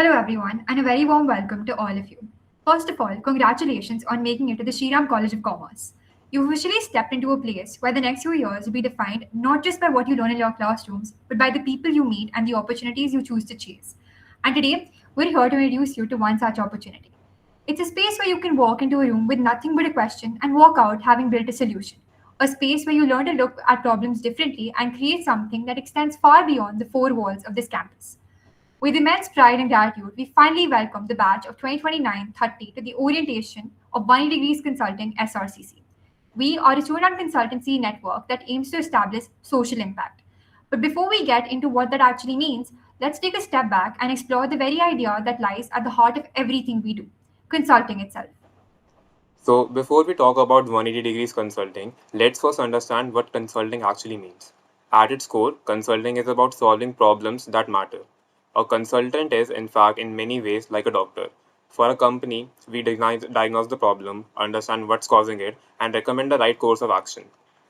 Hello, everyone, and a very warm welcome to all of you. First of all, congratulations on making it to the Shriram College of Commerce. You've officially stepped into a place where the next few years will be defined not just by what you learn in your classrooms, but by the people you meet and the opportunities you choose to chase. And today, we're here to introduce you to one such opportunity. It's a space where you can walk into a room with nothing but a question and walk out having built a solution. A space where you learn to look at problems differently and create something that extends far beyond the four walls of this campus. With immense pride and gratitude, we finally welcome the batch of 2029-30 to the orientation of 180 Degrees Consulting SRCC. We are a student consultancy network that aims to establish social impact. But before we get into what that actually means, let's take a step back and explore the very idea that lies at the heart of everything we do consulting itself. So, before we talk about 180 degrees consulting, let's first understand what consulting actually means. At its core, consulting is about solving problems that matter. A consultant is, in fact, in many ways like a doctor. For a company, we diagnose the problem, understand what's causing it, and recommend the right course of action.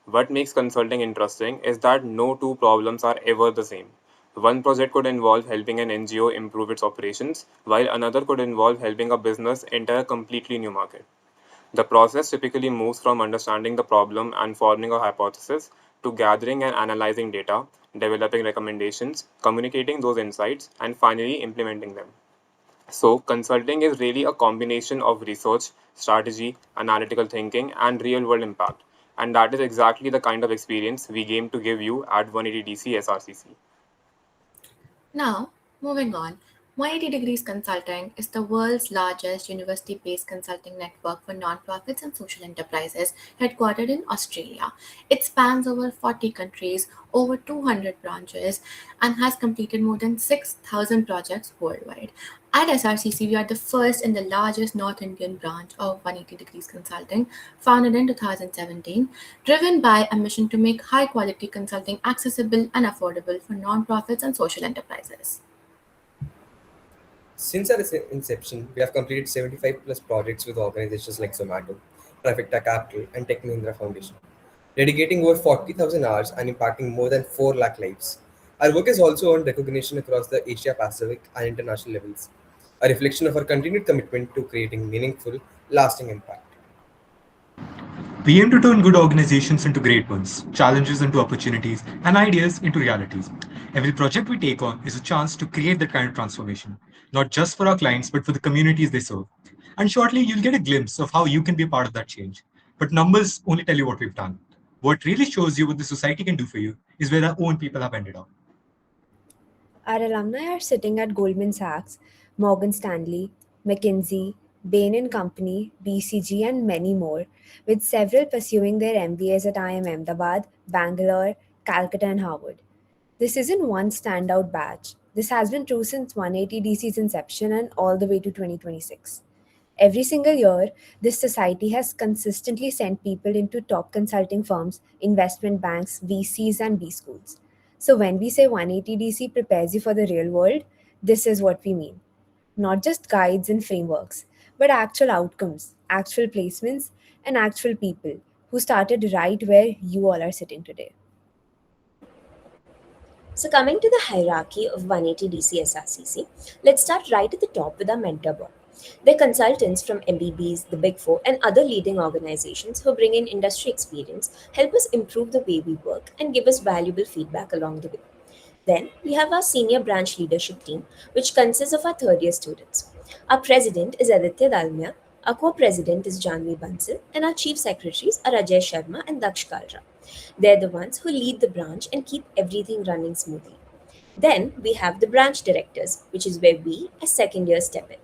What makes consulting interesting is that no two problems are ever the same. One project could involve helping an NGO improve its operations, while another could involve helping a business enter a completely new market. The process typically moves from understanding the problem and forming a hypothesis to gathering and analyzing data, developing recommendations, communicating those insights, and finally implementing them. So, consulting is really a combination of research, strategy, analytical thinking, and real world impact. And that is exactly the kind of experience we aim to give you at 180DC SRCC. Now, moving on, 180 Degrees Consulting is the world's largest university based consulting network for nonprofits and social enterprises headquartered in Australia. It spans over 40 countries, over 200 branches, and has completed more than 6,000 projects worldwide. At SRCC, we are the first and the largest North Indian branch of 180 Degrees Consulting, founded in 2017, driven by a mission to make high quality consulting accessible and affordable for nonprofits and social enterprises. Since our inception, we have completed 75 plus projects with organizations like Zomato, Trifecta Capital, and Tech Mahindra Foundation, dedicating over 40,000 hours and impacting more than 4 lakh lives. Our work has also earned recognition across the Asia Pacific and international levels, a reflection of our continued commitment to creating meaningful, lasting impact. We aim to turn good organizations into great ones, challenges into opportunities, and ideas into realities. Every project we take on is a chance to create that kind of transformation, not just for our clients, but for the communities they serve. And shortly, you'll get a glimpse of how you can be a part of that change. But numbers only tell you what we've done. What really shows you what the society can do for you is where our own people have ended up. Our alumni are sitting at Goldman Sachs, Morgan Stanley, McKinsey, Bain and Company, BCG, and many more, with several pursuing their MBAs at IIM Ahmedabad, Bangalore, Calcutta, and Harvard. This isn't one standout batch. This has been true since 180 DC's inception and all the way to 2026. Every single year, this society has consistently sent people into top consulting firms, investment banks, VCs, and B schools. So when we say 180 DC prepares you for the real world, this is what we mean. Not just guides and frameworks, but actual outcomes, actual placements, and actual people who started right where you all are sitting today. So, coming to the hierarchy of 180 DC SRCC, let's start right at the top with our mentor board. They're consultants from MBBs, the Big Four, and other leading organizations who bring in industry experience, help us improve the way we work, and give us valuable feedback along the way. Then we have our senior branch leadership team, which consists of our third year students. Our president is Aditya Dalmia, our co president is Janvi Bansal, and our chief secretaries are Ajay Sharma and Daksh Kalra. They're the ones who lead the branch and keep everything running smoothly. Then we have the branch directors, which is where we, as second years, step in.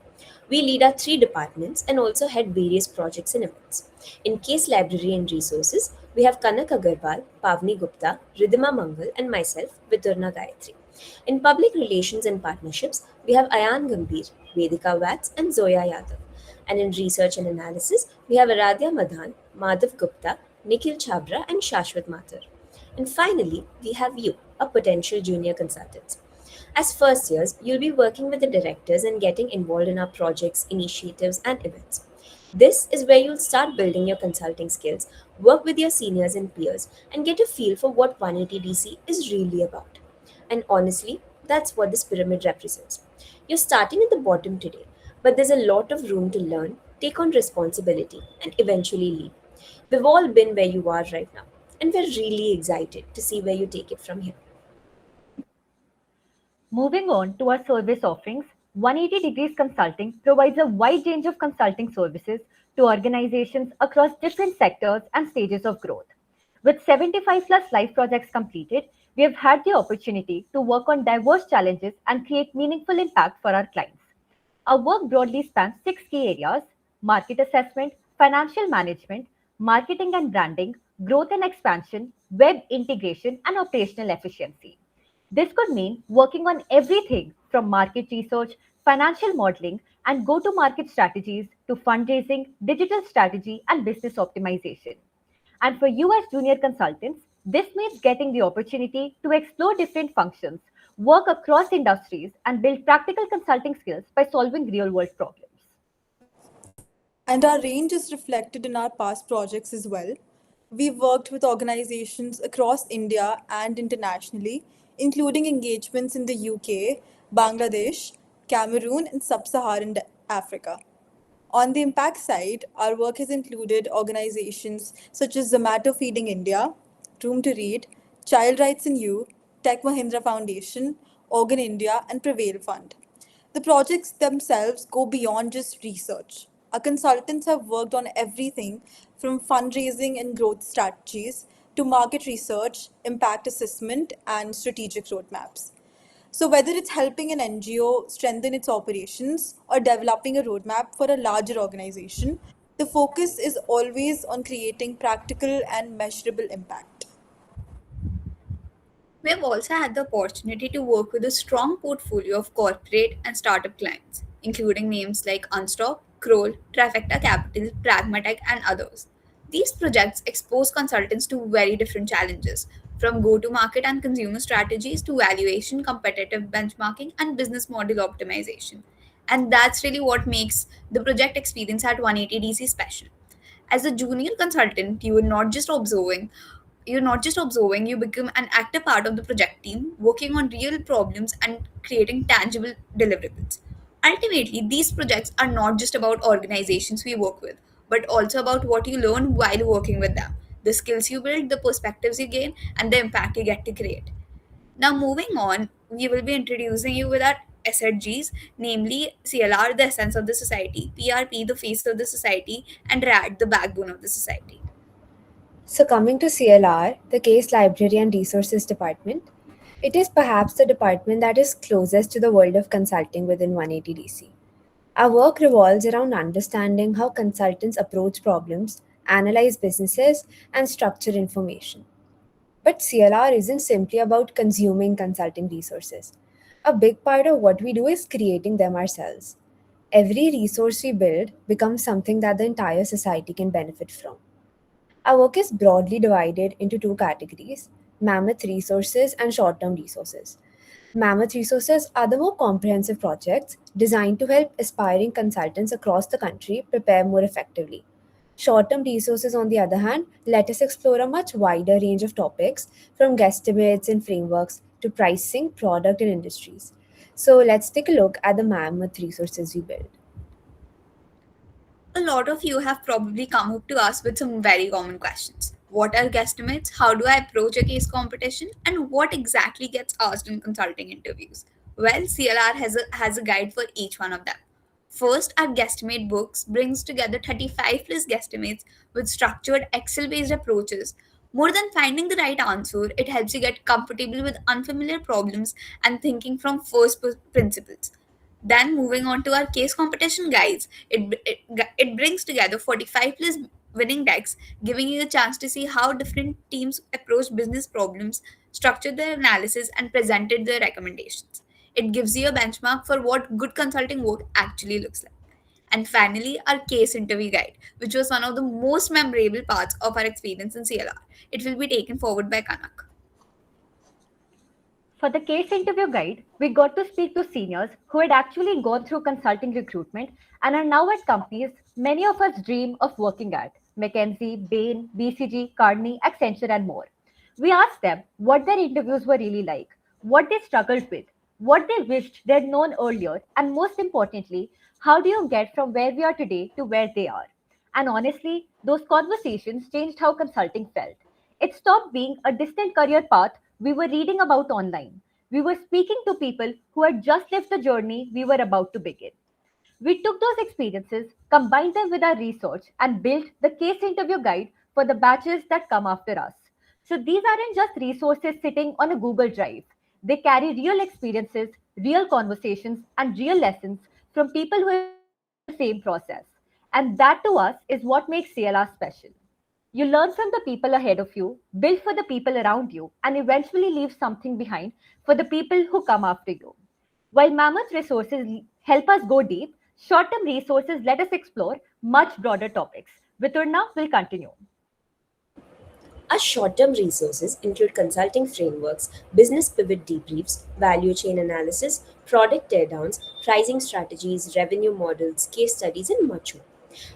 We lead our three departments and also head various projects and events. In case library and resources, we have Kanak Agarwal, Pavni Gupta, Ridhima Mangal, and myself, Viturna Gayatri. In public relations and partnerships, we have Ayan Gambhir, Vedika Vats, and Zoya Yadav. And in research and analysis, we have Aradhya Madhan, Madhav Gupta, Nikhil Chabra, and Shashwat Mathur. And finally, we have you, a potential junior consultants. As first years, you'll be working with the directors and getting involved in our projects, initiatives, and events. This is where you'll start building your consulting skills, work with your seniors and peers, and get a feel for what 180 DC is really about. And honestly, that's what this pyramid represents. You're starting at the bottom today, but there's a lot of room to learn, take on responsibility, and eventually lead. We've all been where you are right now, and we're really excited to see where you take it from here. Moving on to our service offerings, 180 Degrees Consulting provides a wide range of consulting services to organizations across different sectors and stages of growth. With 75 plus live projects completed, we have had the opportunity to work on diverse challenges and create meaningful impact for our clients. Our work broadly spans six key areas: market assessment, financial management, marketing and branding, growth and expansion, web integration, and operational efficiency. This could mean working on everything from market research, financial modeling, and go to market strategies to fundraising, digital strategy, and business optimization. And for you as junior consultants, this means getting the opportunity to explore different functions, work across industries, and build practical consulting skills by solving real world problems. And our range is reflected in our past projects as well. We've worked with organizations across India and internationally, including engagements in the UK, Bangladesh, Cameroon, and Sub Saharan Africa. On the impact side, our work has included organizations such as Zomato Feeding India, Room to Read, Child Rights in You, Tech Mahindra Foundation, Organ India, and Prevail Fund. The projects themselves go beyond just research. Our consultants have worked on everything from fundraising and growth strategies to market research, impact assessment, and strategic roadmaps. So, whether it's helping an NGO strengthen its operations or developing a roadmap for a larger organization, the focus is always on creating practical and measurable impact. We have also had the opportunity to work with a strong portfolio of corporate and startup clients, including names like Unstop, Kroll, Trifecta Capital, Pragmatic, and others. These projects expose consultants to very different challenges, from go to market and consumer strategies to valuation, competitive benchmarking, and business model optimization. And that's really what makes the project experience at 180DC special. As a junior consultant, you're not just observing, you become an active part of the project team, working on real problems and creating tangible deliverables. Ultimately, these projects are not just about organizations we work with, but also about what you learn while working with them, the skills you build, the perspectives you gain, and the impact you get to create. Now, moving on, we will be introducing you with our SRGs, namely CLR, the essence of the society, PRP, the face of the society, and RAD, the backbone of the society. So, coming to CLR, the Case Library and Resources Department, it is perhaps the department that is closest to the world of consulting within 180DC. Our work revolves around understanding how consultants approach problems, analyze businesses, and structure information. But CLR isn't simply about consuming consulting resources. A big part of what we do is creating them ourselves. Every resource we build becomes something that the entire society can benefit from. Our work is broadly divided into two categories: mammoth resources and short term resources. Mammoth resources are the more comprehensive projects designed to help aspiring consultants across the country prepare more effectively. Short term resources, on the other hand, let us explore a much wider range of topics from guesstimates and frameworks to pricing, product, and industries. So let's take a look at the mammoth resources we build. A lot of you have probably come up to us with some very common questions. What are guesstimates? How do I approach a case competition? And what exactly gets asked in consulting interviews? Well, CLR has a guide for each one of them. First, our guesstimate books brings together 35 plus guesstimates with structured Excel based approaches. More than finding the right answer, it helps you get comfortable with unfamiliar problems and thinking from first principles. Then moving on to our case competition guides, it brings together 45 plus winning decks, giving you a chance to see how different teams approach business problems, structured their analysis, and presented their recommendations. It gives you a benchmark for what good consulting work actually looks like. And finally, our case interview guide, which was one of the most memorable parts of our experience in CLR. It will be taken forward by Kanak. For the case interview guide, we got to speak to seniors who had actually gone through consulting recruitment and are now at companies many of us dream of working at: McKinsey, Bain, BCG, Carney, Accenture, and more. We asked them what their interviews were really like, what they struggled with, what they wished they'd known earlier, and most importantly, how do you get from where we are today to where they are? And honestly, those conversations changed how consulting felt. It stopped being a distant career path we were reading about online. We were speaking to people who had just left the journey we were about to begin. We took those experiences, combined them with our research, and built the case interview guide for the batches that come after us. So these aren't just resources sitting on a Google Drive. They carry real experiences, real conversations, and real lessons from people who have been through the same process. And that to us is what makes CLR special. You learn from the people ahead of you, build for the people around you, and eventually leave something behind for the people who come after you. While mammoth resources help us go deep, short term resources let us explore much broader topics. Viturna will continue. Our short term resources include consulting frameworks, business pivot debriefs, value chain analysis, product teardowns, pricing strategies, revenue models, case studies, and much more.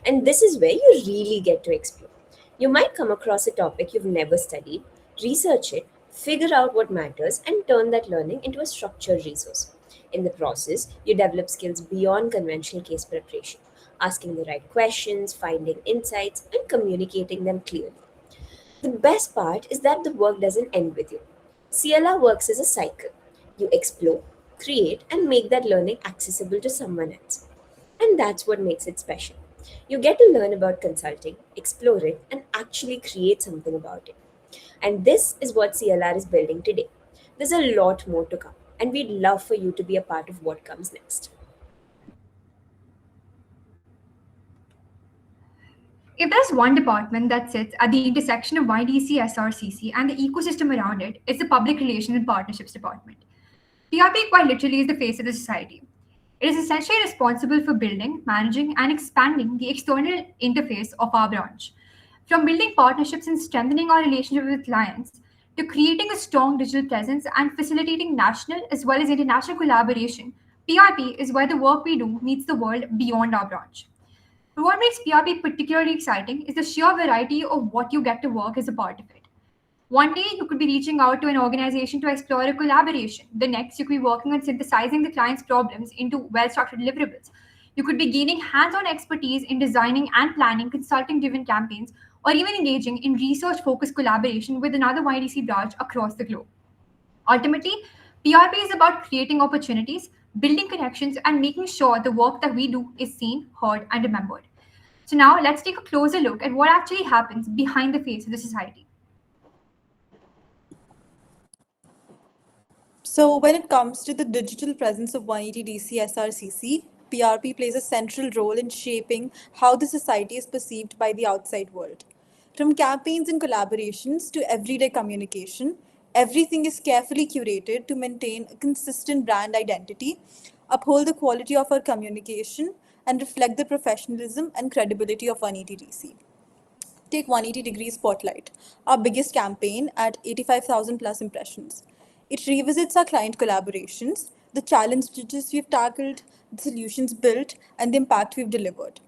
And this is where you really get to explore. You might come across a topic you've never studied, research it, figure out what matters, and turn that learning into a structured resource. In the process, you develop skills beyond conventional case preparation, asking the right questions, finding insights, and communicating them clearly. The best part is that the work doesn't end with you. CLR works as a cycle. You explore, create, and make that learning accessible to someone else. And that's what makes it special. You get to learn about consulting, explore it, and actually create something about it. And this is what CLR is building today. There's a lot more to come, and we'd love for you to be a part of what comes next. If there's one department that sits at the intersection of YDC, SRCC, and the ecosystem around it, it's the Public Relations and Partnerships Department. PRP quite literally is the face of the society. It is essentially responsible for building, managing, and expanding the external interface of our branch. From building partnerships and strengthening our relationship with clients, to creating a strong digital presence and facilitating national as well as international collaboration, PRP is where the work we do meets the world beyond our branch. But what makes PRP particularly exciting is the sheer variety of what you get to work as a part of it. One day, you could be reaching out to an organization to explore a collaboration. The next, you could be working on synthesizing the client's problems into well structured deliverables. You could be gaining hands on expertise in designing and planning consulting driven campaigns, or even engaging in research focused collaboration with another YDC branch across the globe. Ultimately, PRP is about creating opportunities, building connections, and making sure the work that we do is seen, heard, and remembered. So, now let's take a closer look at what actually happens behind the face of the society. So, when it comes to the digital presence of 180DC SRCC, PRP plays a central role in shaping how the society is perceived by the outside world. From campaigns and collaborations to everyday communication, everything is carefully curated to maintain a consistent brand identity, uphold the quality of our communication, and reflect the professionalism and credibility of 180DC. Take 180 Degree Spotlight, our biggest campaign at 85,000 plus impressions. It revisits our client collaborations, the challenges we've tackled, the solutions built, and the impact we've delivered.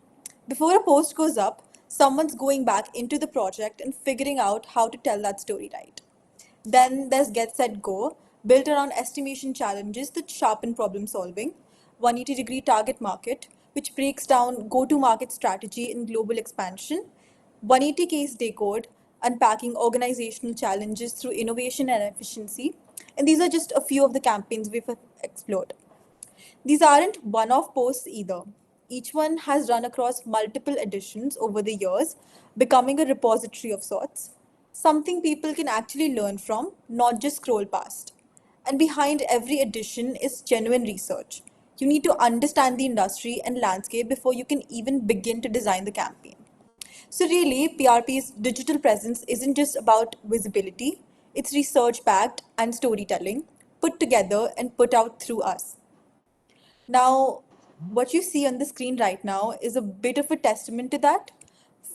Before a post goes up, someone's going back into the project and figuring out how to tell that story right. Then there's Get Set Go, built around estimation challenges that sharpen problem solving, 180-degree target market, which breaks down go to market strategy and global expansion, 180 case decode, unpacking organizational challenges through innovation and efficiency. And these are just a few of the campaigns we've explored. These aren't one off posts either. Each one has run across multiple editions over the years, becoming a repository of sorts, something people can actually learn from, not just scroll past. And behind every edition is genuine research. You need to understand the industry and landscape before you can even begin to design the campaign. So, really, PRP's digital presence isn't just about visibility, it's research backed and storytelling put together and put out through us. Now, what you see on the screen right now is a bit of a testament to that.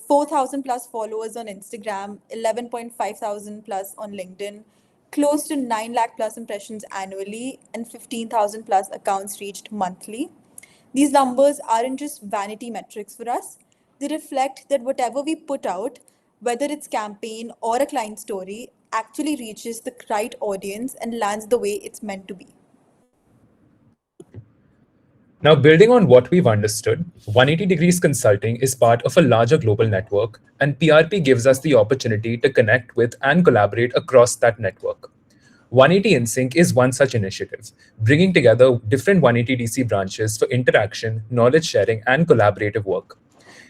4,000 plus followers on Instagram, 11.5 thousand plus on LinkedIn, close to 9 lakh plus impressions annually, and 15,000 plus accounts reached monthly. These numbers aren't just vanity metrics for us. They reflect that whatever we put out, whether it's campaign or a client story, actually reaches the right audience and lands the way it's meant to be. Now, building on what we've understood, 180 Degrees Consulting is part of a larger global network, and PRP gives us the opportunity to connect with and collaborate across that network. 180 InSync is one such initiative, bringing together different 180 DC branches for interaction, knowledge sharing, and collaborative work.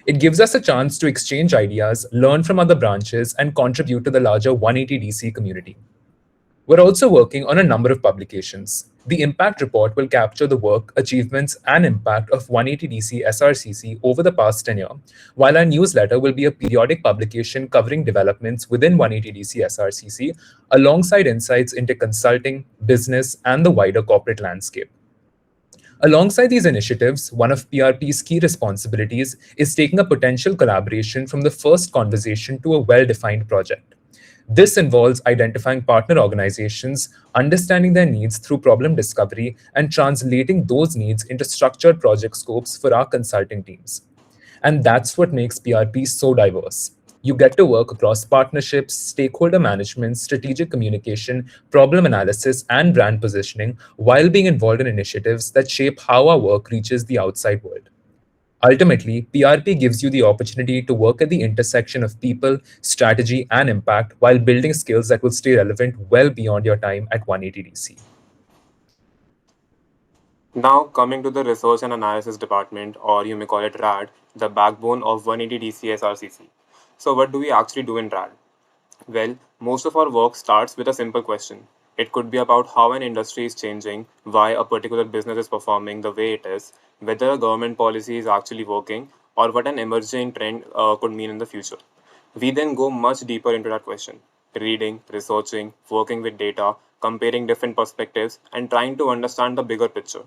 It gives us a chance to exchange ideas, learn from other branches, and contribute to the larger 180 DC community. We're also working on a number of publications. The impact report will capture the work, achievements, and impact of 180DC SRCC over the past tenure, while our newsletter will be a periodic publication covering developments within 180DC SRCC alongside insights into consulting, business, and the wider corporate landscape. Alongside these initiatives, one of PRP's key responsibilities is taking a potential collaboration from the first conversation to a well defined project. This involves identifying partner organizations, understanding their needs through problem discovery, and translating those needs into structured project scopes for our consulting teams. And that's what makes PRP so diverse. You get to work across partnerships, stakeholder management, strategic communication, problem analysis, and brand positioning while being involved in initiatives that shape how our work reaches the outside world. Ultimately, PRP gives you the opportunity to work at the intersection of people, strategy, and impact while building skills that will stay relevant well beyond your time at 180DC. Now, coming to the Research and Analysis Department, or you may call it RAD, the backbone of 180 DCSRCC. So, what do we actually do in RAD? Well, most of our work starts with a simple question. It could be about how an industry is changing, why a particular business is performing the way it is, whether a government policy is actually working, or what an emerging trend could mean in the future. We then go much deeper into that question, reading, researching, working with data, comparing different perspectives, and trying to understand the bigger picture.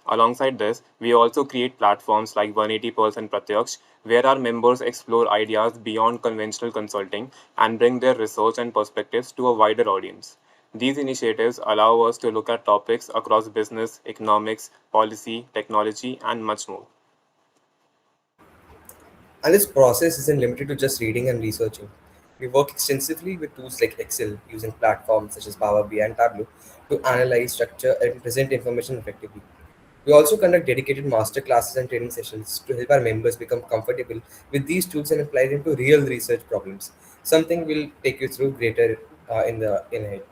Alongside this, we also create platforms like 180 and Pratyaksh, where our members explore ideas beyond conventional consulting and bring their research and perspectives to a wider audience. These initiatives allow us to look at topics across business, economics, policy, technology, and much more. And this process isn't limited to just reading and researching. We work extensively with tools like Excel using platforms such as Power BI and Tableau to analyze, structure, and present information effectively. We also conduct dedicated master classes and training sessions to help our members become comfortable with these tools and apply them to real research problems. Something we'll take you through greater in ahead.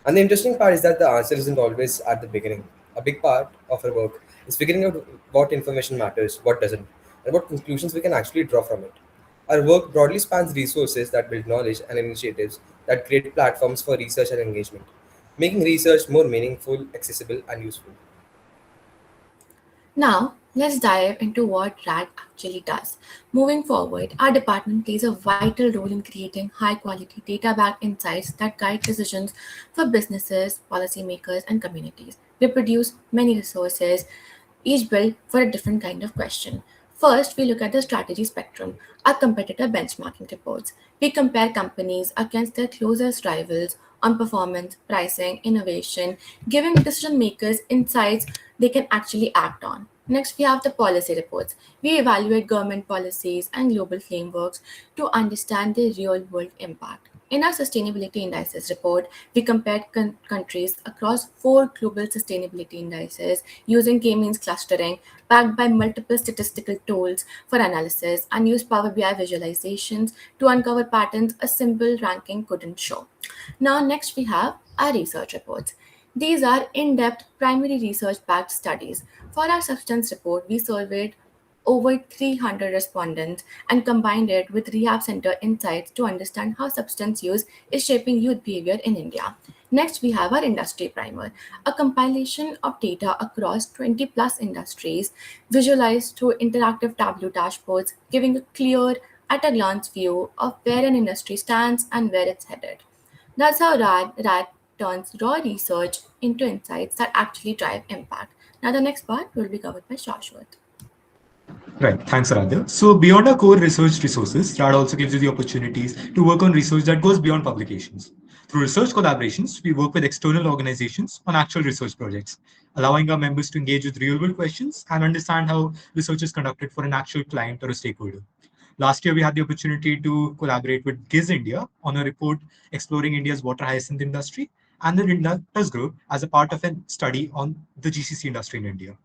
And the interesting part is that the answer isn't always at the beginning. A big part of our work is figuring out what information matters, what doesn't, and what conclusions we can actually draw from it. Our work broadly spans resources that build knowledge and initiatives that create platforms for research and engagement, making research more meaningful, accessible, and useful. Now, let's dive into what RAD actually does. Moving forward, our department plays a vital role in creating high quality data backed insights that guide decisions for businesses, policymakers, and communities. We produce many resources, each built for a different kind of question. First, we look at the strategy spectrum, our competitor benchmarking reports. We compare companies against their closest rivals on performance, pricing, innovation, giving decision makers insights they can actually act on. Next, we have the policy reports. We evaluate government policies and global frameworks to understand their real world impact. In our sustainability indices report, we compared countries across four global sustainability indices using K-means clustering, backed by multiple statistical tools for analysis, and used Power BI visualizations to uncover patterns a simple ranking couldn't show. Now, next we have our research reports. These are in depth primary research backed studies. For our substance report, we surveyed over 300 respondents and combined it with Rehab Center insights to understand how substance use is shaping youth behavior in India. Next, we have our industry primer, a compilation of data across 20 plus industries visualized through interactive Tableau dashboards, giving a clear, at a glance view of where an industry stands and where it's headed. That's how RAD turns raw research into insights that actually drive impact. Now, the next part will be covered by Shashwat. Right, thanks, Aradhya. So, beyond our core research resources, RAD also gives you the opportunities to work on research that goes beyond publications. Through research collaborations, we work with external organizations on actual research projects, allowing our members to engage with real world questions and understand how research is conducted for an actual client or a stakeholder. Last year, we had the opportunity to collaborate with GIZ India on a report exploring India's water hyacinth industry and the Indus Group as a part of a study on the GCC industry in India.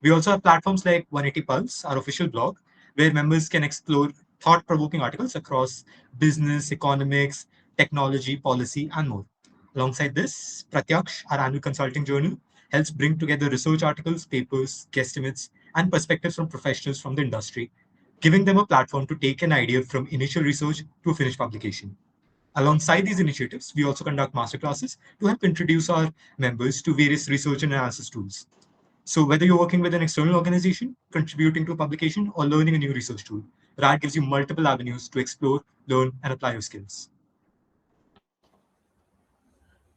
We also have platforms like 180 Pulse, our official blog, where members can explore thought provoking articles across business, economics, technology, policy, and more. Alongside this, Pratyaksh, our annual consulting journal, helps bring together research articles, papers, guesstimates, and perspectives from professionals from the industry, giving them a platform to take an idea from initial research to a finished publication. Alongside these initiatives, we also conduct masterclasses to help introduce our members to various research and analysis tools. So, whether you're working with an external organization, contributing to a publication, or learning a new research tool, RAD gives you multiple avenues to explore, learn, and apply your skills.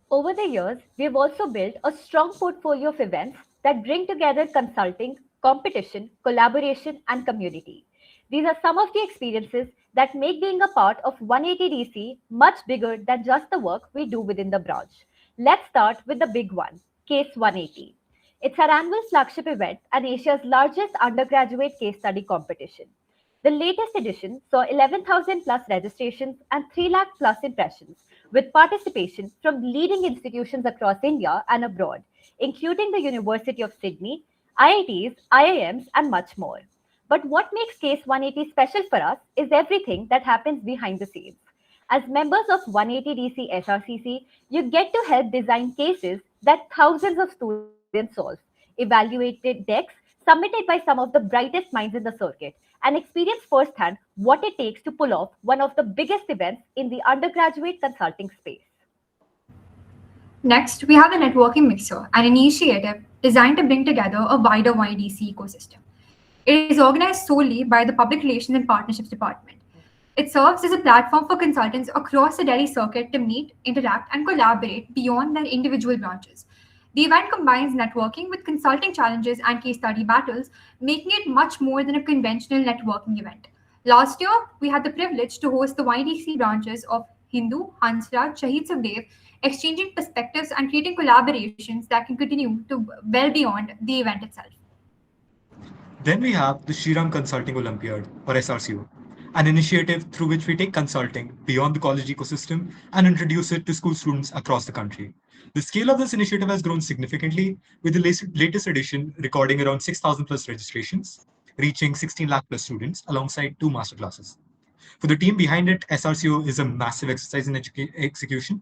Over the years, we have also built a strong portfolio of events that bring together consulting, competition, collaboration, and community. These are some of the experiences that make being a part of 180DC much bigger than just the work we do within the branch. Let's start with the big one, Case 180. It's our annual flagship event and Asia's largest undergraduate case study competition. The latest edition saw 11,000 plus registrations and 3 lakh plus impressions, with participation from leading institutions across India and abroad, including the University of Sydney, IITs, IIMs, and much more. But what makes Case 180 special for us is everything that happens behind the scenes. As members of 180DC SRCC, you get to help design cases that thousands of students solve, evaluated decks submitted by some of the brightest minds in the circuit, and experience firsthand what it takes to pull off one of the biggest events in the undergraduate consulting space. Next, we have the Networking Mixer, an initiative designed to bring together a wider YDC ecosystem. It is organized solely by the Public Relations and Partnerships Department. It serves as a platform for consultants across the Delhi circuit to meet, interact, and collaborate beyond their individual branches. The event combines networking with consulting challenges and case study battles, making it much more than a conventional networking event. Last year, we had the privilege to host the YDC branches of Hindu, Hansraj, Shahid Sukhdev, exchanging perspectives and creating collaborations that can continue to well beyond the event itself. Then we have the Shriram Consulting Olympiad, or SRCO, an initiative through which we take consulting beyond the college ecosystem and introduce it to school students across the country. The scale of this initiative has grown significantly, with the latest edition recording around 6,000 plus registrations, reaching 16 lakh plus students alongside 2 masterclasses. For the team behind it, SRCO is a massive exercise in execution,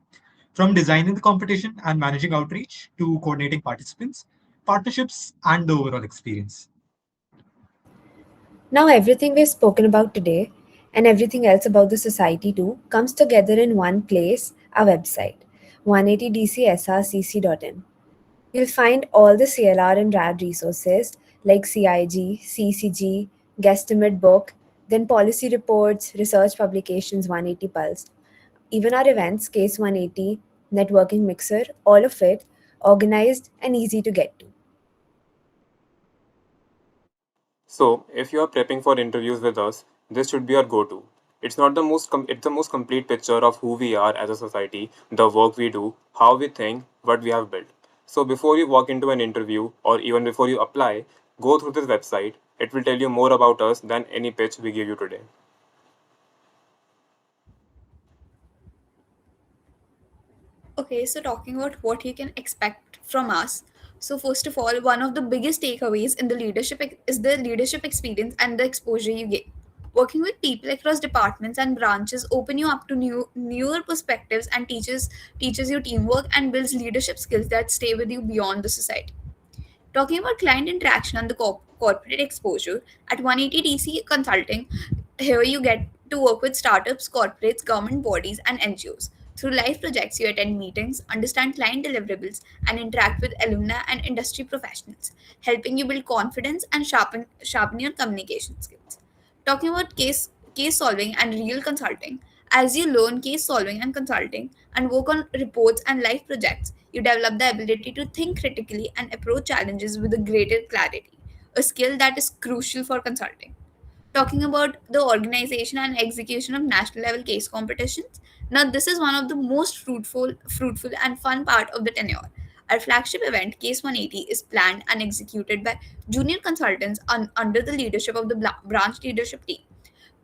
from designing the competition and managing outreach to coordinating participants, partnerships, and the overall experience. Now, everything we've spoken about today and everything else about the society too comes together in one place, our website, 180dcsrcc.in. You'll find all the CLR and RAD resources like CIG, CCG, guesstimate book, then policy reports, research publications, 180 Pulse, even our events, Case 180, Networking Mixer, all of it organized and easy to get to. So, if you are prepping for interviews with us, this should be your go-to. It's the most complete picture of who we are as a society, the work we do, how we think, what we have built. So, before you walk into an interview or even before you apply, go through this website. It will tell you more about us than any pitch we give you today. Okay, so talking about what you can expect from us. So first of all, one of the biggest takeaways in the is the leadership experience and the exposure you get. Working with people across departments and branches open you up to newer perspectives and teaches you teamwork and builds leadership skills that stay with you beyond the society. Talking about client interaction and the corporate exposure, at 180 DC Consulting, here you get to work with startups, corporates, government bodies, and NGOs. Through live projects, you attend meetings, understand client deliverables, and interact with alumni and industry professionals, helping you build confidence and sharpen your communication skills. Talking about case solving and real consulting, as you learn case solving and consulting and work on reports and live projects, you develop the ability to think critically and approach challenges with a greater clarity, a skill that is crucial for consulting. Talking about the organization and execution of national level case competitions, now this is one of the most fruitful and fun part of the tenure. Our flagship event, Case 180, is planned and executed by junior consultants under the leadership of the branch leadership team.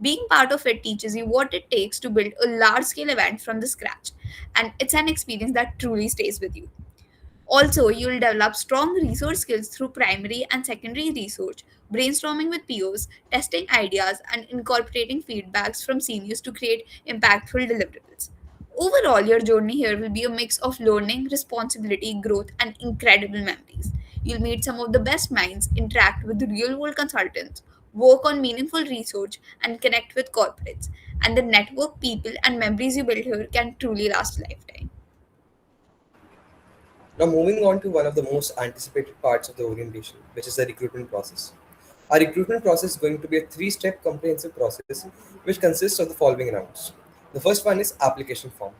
Being part of it teaches you what it takes to build a large scale event from the scratch, and it's an experience that truly stays with you. Also, you'll develop strong research skills through primary and secondary research, brainstorming with peers, testing ideas, and incorporating feedbacks from seniors to create impactful deliverables. Overall, your journey here will be a mix of learning, responsibility, growth, and incredible memories. You'll meet some of the best minds, interact with real world consultants, work on meaningful research, and connect with corporates. And the network, people, and memories you build here can truly last a lifetime. Now, moving on to one of the most anticipated parts of the orientation, which is the recruitment process. Our recruitment process is going to be a three-step comprehensive process which consists of the following rounds. The first one is application form.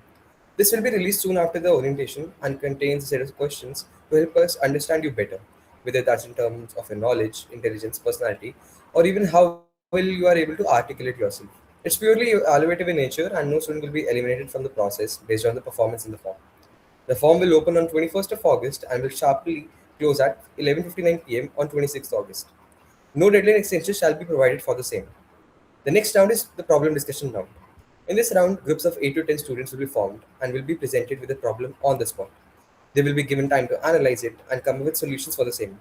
This will be released soon after the orientation and contains a set of questions to help us understand you better, whether that's in terms of your knowledge, intelligence, personality, or even how well you are able to articulate yourself. It's purely evaluative in nature, and no student will be eliminated from the process based on the performance in the form. The form will open on 21st of August and will sharply close at 11:59 p.m. on 26th August. No deadline extensions shall be provided for the same. The next round is the problem discussion round. In this round, groups of 8 to 10 students will be formed and will be presented with a problem on the spot. They will be given time to analyze it and come up with solutions for the same.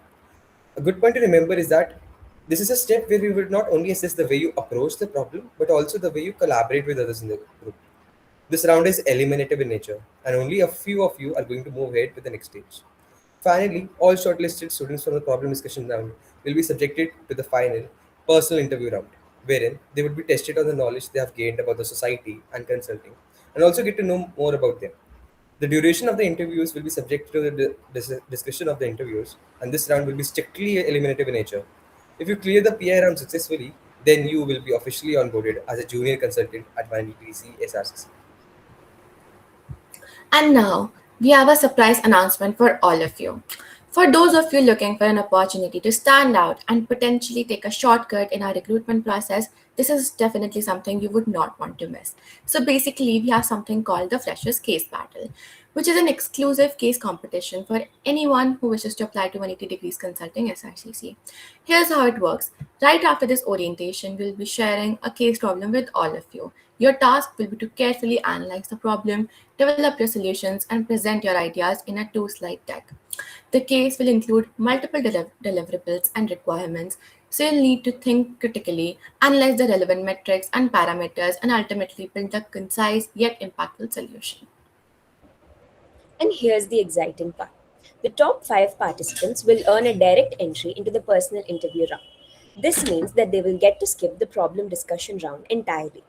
A good point to remember is that this is a step where we will not only assess the way you approach the problem, but also the way you collaborate with others in the group. This round is eliminative in nature, and only a few of you are going to move ahead with the next stage. Finally, all shortlisted students from the problem discussion round will be subjected to the final personal interview round, wherein they would be tested on the knowledge they have gained about the society and consulting, and also get to know more about them. The duration of the interviews will be subject to the discussion of the interviewers, and this round will be strictly eliminative in nature. If you clear the PI round successfully, then you will be officially onboarded as a junior consultant at 180 SRCC. And now we have a surprise announcement for all of you. For those of you looking for an opportunity to stand out and potentially take a shortcut in our recruitment process, this is definitely something you would not want to miss. So basically, we have something called the Freshers Case Battle, which is an exclusive case competition for anyone who wishes to apply to 180 Degrees Consulting SRCC. Here's how it works. Right after this orientation, we'll be sharing a case problem with all of you. Your task will be to carefully analyze the problem, develop your solutions, and present your ideas in a two-slide deck. The case will include multiple deliverables and requirements, so you'll need to think critically, analyze the relevant metrics and parameters, and ultimately build a concise yet impactful solution. And here's the exciting part. The top 5 participants will earn a direct entry into the personal interview round. This means that they will get to skip the problem discussion round entirely.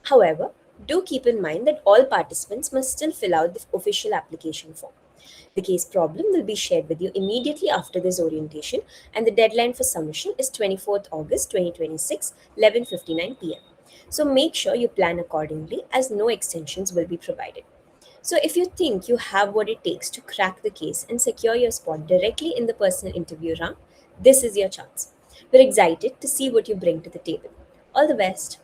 However, do keep in mind that all participants must still fill out the official application form. The case problem will be shared with you immediately after this orientation, and the deadline for submission is 24th August 2026, 11:59 p.m. So make sure you plan accordingly as no extensions will be provided. So, if you think you have what it takes to crack the case and secure your spot directly in the personal interview round, this is your chance. We're excited to see what you bring to the table. All the best.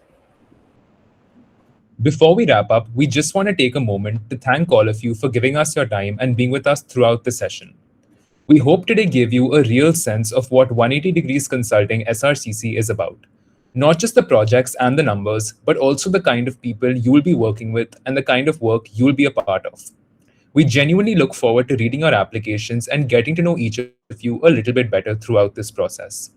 Before we wrap up, we just want to take a moment to thank all of you for giving us your time and being with us throughout the session. We hope today gave you a real sense of what 180 Degrees Consulting SRCC is about. Not just the projects and the numbers, but also the kind of people you'll be working with and the kind of work you'll be a part of. We genuinely look forward to reading your applications and getting to know each of you a little bit better throughout this process.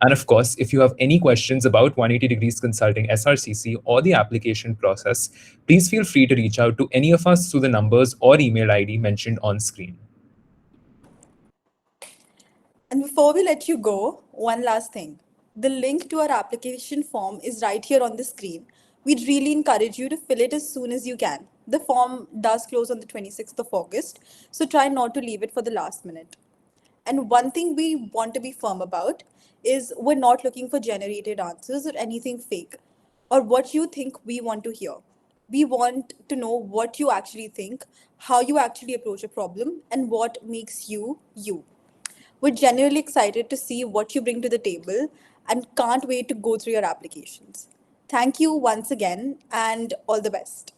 And of course, if you have any questions about 180 Degrees Consulting SRCC or the application process, please feel free to reach out to any of us through the numbers or email ID mentioned on screen. And before we let you go, one last thing. The link to our application form is right here on the screen. We'd really encourage you to fill it as soon as you can. The form does close on the 26th of August, so try not to leave it for the last minute. And one thing we want to be firm about is we're not looking for generated answers or anything fake or what you think we want to hear. We want to know what you actually think, how you actually approach a problem, and what makes you you. We're genuinely excited to see what you bring to the table and can't wait to go through your applications. Thank you once again and all the best.